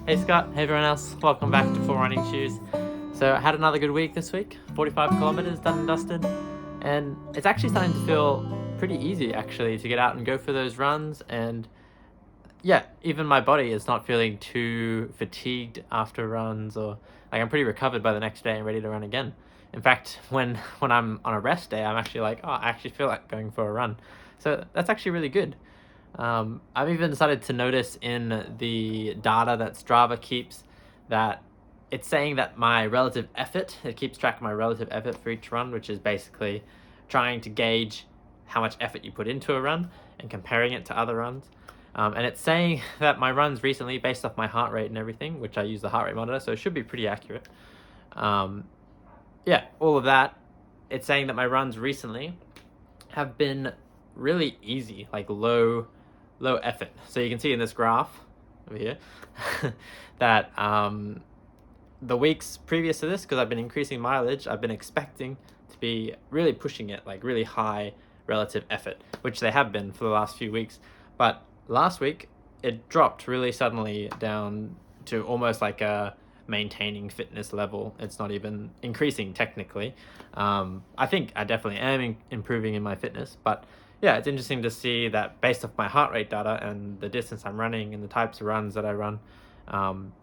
Hey Scott, hey everyone else, welcome back to Full Running Shoes. So I had another good week this week, 45 kilometers done and dusted, and it's actually starting to feel pretty easy actually to get out and go for those runs, and yeah, even my body is not feeling too fatigued after runs, or like I'm pretty recovered by the next day and ready to run again. In fact, when I'm on a rest day, I'm actually like, oh, I actually feel like going for a run. So that's actually really good. I've even started to notice in the data that Strava keeps that it's saying that my relative effort, it keeps track of my relative effort for each run, which is basically trying to gauge how much effort you put into a run and comparing it to other runs. And it's saying that my runs recently, based off my heart rate and everything, which I use the heart rate monitor, so it should be pretty accurate. Yeah, all of that. It's saying that my runs recently have been really easy, like low effort. So you can see in this graph over here that the weeks previous to this, because I've been increasing mileage, I've been expecting to be really pushing it, like really high relative effort, which they have been for the last few weeks. But last week, it dropped really suddenly down to almost like a maintaining fitness level. It's not even increasing technically. I think I definitely am improving in my fitness, but yeah, it's interesting to see that based off my heart rate data and the distance I'm running and the types of runs that I run,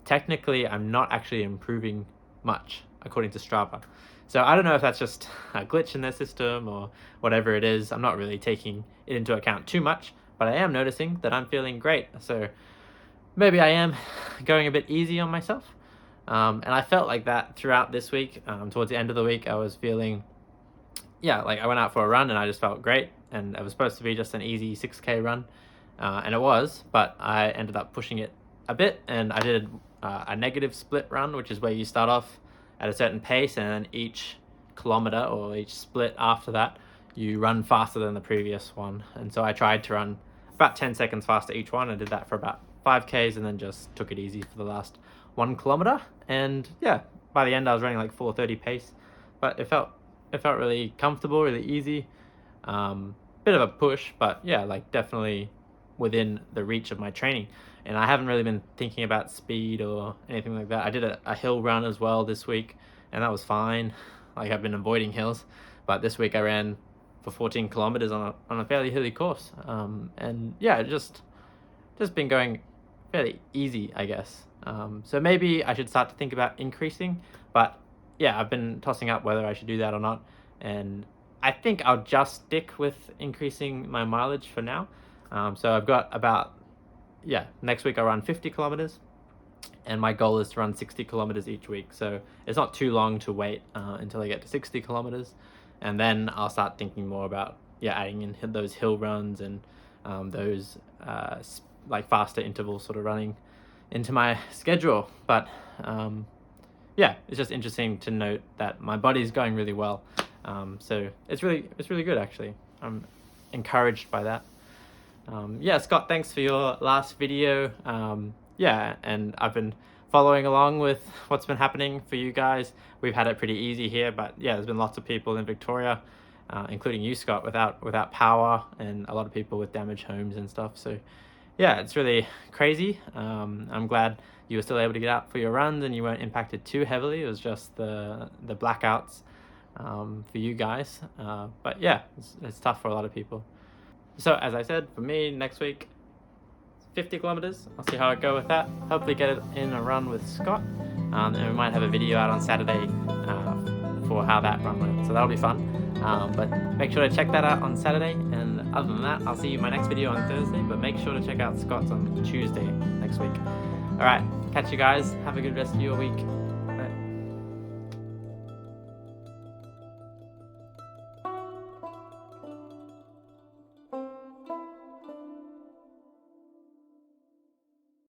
technically I'm not actually improving much according to Strava. So I don't know if that's just a glitch in their system or whatever it is. I'm not really taking it into account too much, but I am noticing that I'm feeling great. So maybe I am going a bit easy on myself. And I felt like that throughout this week. Towards the end of the week, I was feeling, yeah, like I went out for a run and I just felt great. And it was supposed to be just an easy 6K run. And it was, but I ended up pushing it a bit, and I did a negative split run, which is where you start off at a certain pace, and then each kilometer or each split after that, you run faster than the previous one. And so I tried to run about 10 seconds faster each one. I did that for about 5Ks and then just took it easy for the last 1 kilometer. And yeah, by the end I was running like 4:30 pace, but it felt really comfortable, really easy. Bit of a push, but yeah, like definitely within the reach of my training. And I haven't really been thinking about speed or anything like that. I did a hill run as well this week, and that was fine. Like I've been avoiding hills, but this week I ran for 14 kilometers on a fairly hilly course. And yeah, it just been going fairly easy, I guess. So maybe I should start to think about increasing, but yeah, I've been tossing up whether I should do that or not. And I think I'll just stick with increasing my mileage for now. So I've got about, yeah, next week I'll run 50 kilometers, and my goal is to run 60 kilometers each week. So it's not too long to wait until I get to 60 kilometers. And then I'll start thinking more about, yeah, adding in those hill runs and those like faster interval sort of running into my schedule. But yeah, it's just interesting to note that my body's going really well. So it's really good actually. I'm encouraged by that. Yeah, Scott, thanks for your last video. Yeah, and I've been following along with what's been happening for you guys. We've had it pretty easy here, but yeah, there's been lots of people in Victoria, including you, Scott, without power, and a lot of people with damaged homes and stuff. So yeah, it's really crazy. I'm glad you were still able to get out for your runs and you weren't impacted too heavily. It was just the blackouts for you guys. But yeah, it's tough for a lot of people. So as I said, for me, next week, 50 kilometers. I'll see how I go with that. Hopefully get it in a run with Scott. And we might have a video out on Saturday for how that run went. So that'll be fun. But make sure to check that out on Saturday. And other than that, I'll see you in my next video on Thursday. But make sure to check out Scott's on Tuesday next week. All right, catch you guys. Have a good rest of your week.